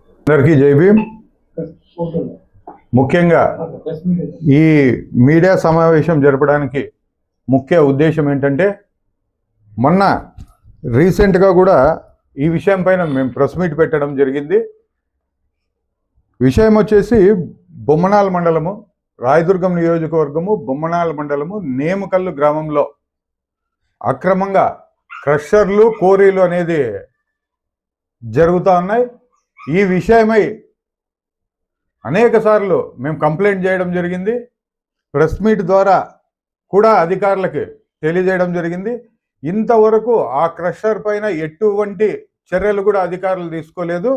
అందరికీ జై భీమ్. ముఖ్యంగా ఈ మీడియా సమావేశం జరపడానికి ముఖ్య ఉద్దేశం ఏంటంటే, మొన్న రీసెంట్గా కూడా ఈ విషయం పైన మేము ప్రెస్ మీట్ పెట్టడం జరిగింది. విషయం వచ్చేసి బొమ్మనాల మండలము, రాయదుర్గం నియోజకవర్గము, బొమ్మనాల మండలము, నేమకల్లు గ్రామంలో అక్రమంగా క్రషర్లు, కోరీలు అనేది జరుగుతూ ఉన్నాయి. ఈ విషయమై అనేక సార్లు మేము కంప్లైంట్ చేయడం జరిగింది. ప్రెస్ మీట్ ద్వారా కూడా అధికారులకి తెలియజేయడం జరిగింది. ఇంతవరకు ఆ క్రషర్ పైన ఎటువంటి చర్యలు కూడా అధికారులు తీసుకోలేదు.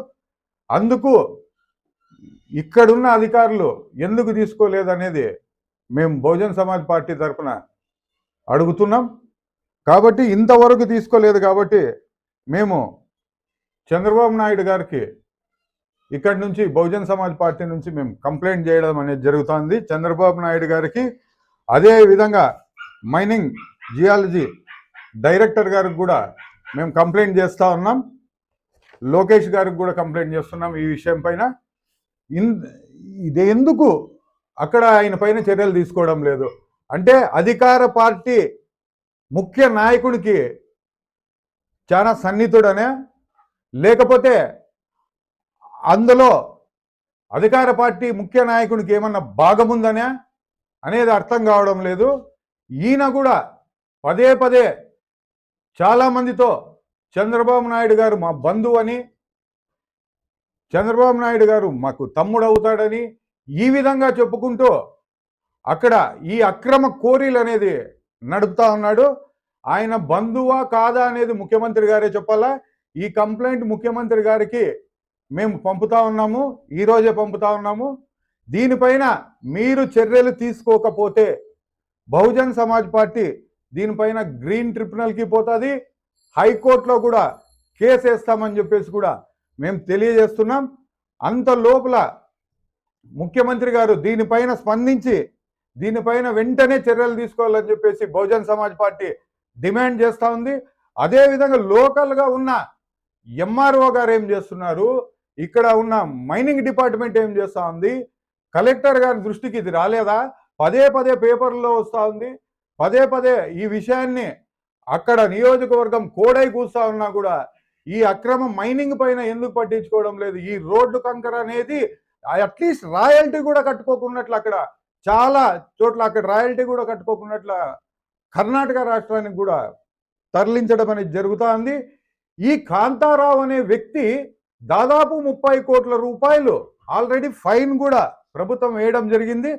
అందుకు ఇక్కడున్న అధికారులు ఎందుకు తీసుకోలేదు అనేది మేము బహుజన్ సమాజ్ పార్టీ తరఫున అడుగుతున్నాం. కాబట్టి ఇంతవరకు తీసుకోలేదు కాబట్టి మేము చంద్రబాబు నాయుడు గారికి ఇక్కడి నుంచి బహుజన్ సమాజ్ పార్టీ నుంచి మేము కంప్లైంట్ చేయడం అనేది జరుగుతుంది చంద్రబాబు నాయుడు గారికి. అదే విధంగా మైనింగ్ జియాలజీ డైరెక్టర్ గారికి కూడా మేము కంప్లైంట్ చేస్తూ ఉన్నాం. లోకేష్ గారికి కూడా కంప్లైంట్ చేస్తున్నాం ఈ విషయం పైన. ఇది ఎందుకు అక్కడ ఆయన పైన చర్యలు తీసుకోవడం లేదు అంటే, అధికార పార్టీ ముఖ్య నాయకుడికి చాలా సన్నిహితుడనే, లేకపోతే అందులో అధికార పార్టీ ముఖ్య నాయకుడికి ఏమన్నా భాగముందనే అనేది అర్థం కావడం లేదు. ఈయన కూడా పదే పదే చాలామందితో చంద్రబాబు నాయుడు గారు మా బంధువు అని, చంద్రబాబు నాయుడు గారు మాకు తమ్ముడు అవుతాడని ఈ విధంగా చెప్పుకుంటూ అక్కడ ఈ అక్రమ కోరీలు అనేది నడుపుతా ఉన్నాడు. ఆయన బంధువా కాదా అనేది ముఖ్యమంత్రి గారే చెప్పాలా. ఈ కంప్లైంట్ ముఖ్యమంత్రి గారికి మేము పంపుతా ఉన్నాము, ఈరోజే పంపుతా ఉన్నాము. దీనిపైన మీరు చర్యలు తీసుకోకపోతే బహుజన్ సమాజ్ పార్టీ దీనిపైన గ్రీన్ ట్రిబ్యునల్కి పోతుంది, హైకోర్టులో కూడా కేసు వేస్తామని చెప్పేసి కూడా మేము తెలియజేస్తున్నాం. అంత లోపల ముఖ్యమంత్రి గారు దీనిపైన స్పందించి దీనిపైన వెంటనే చర్యలు తీసుకోవాలని చెప్పేసి బహుజన్ సమాజ్ పార్టీ డిమాండ్ చేస్తూ ఉంది. అదేవిధంగా లోకల్గా ఉన్న ఎంఆర్ఓ గారు ఏం చేస్తున్నారు, ఇక్కడ ఉన్న మైనింగ్ డిపార్ట్మెంట్ ఏం చేస్తూ ఉంది, కలెక్టర్ గారి దృష్టికి ఇది రాలేదా? పదే పదే పేపర్లో వస్తూ ఉంది. పదే పదే ఈ విషయాన్ని అక్కడ నియోజకవర్గం కోడై కూస్తూ ఉన్నా కూడా ఈ అక్రమ మైనింగ్ పైన ఎందుకు పట్టించుకోవడం లేదు? ఈ రోడ్డు కంకర అనేది అట్లీస్ట్ రాయల్టీ కూడా కట్టుకోకున్నట్లు, అక్కడ చాలా చోట్ల అక్కడ రాయల్టీ కూడా కట్టుకోకున్నట్ల కర్ణాటక రాష్ట్రానికి కూడా తరలించడం అనేది జరుగుతూ ఉంది. ఈ కాంతారావు అనే వ్యక్తి దాదాపు 30 కోట్ల రూపాయలు ఆల్రెడీ ఫైన్ కూడా ప్రభుత్వం వేయడం జరిగింది.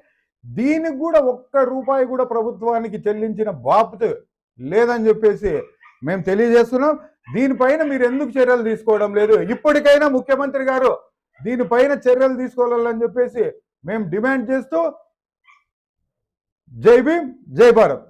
దీనికి కూడా ఒక్క రూపాయి కూడా ప్రభుత్వానికి చెల్లించిన బాధ్యత లేదని చెప్పేసి మేము తెలియజేస్తున్నాం. దీనిపైన మీరు ఎందుకు చర్యలు తీసుకోవడం లేదు? ఇప్పటికైనా ముఖ్యమంత్రి గారు దీనిపైన చర్యలు తీసుకోవాలని చెప్పేసి మేము డిమాండ్ చేస్తూ జై భీమ్, జై భారత్.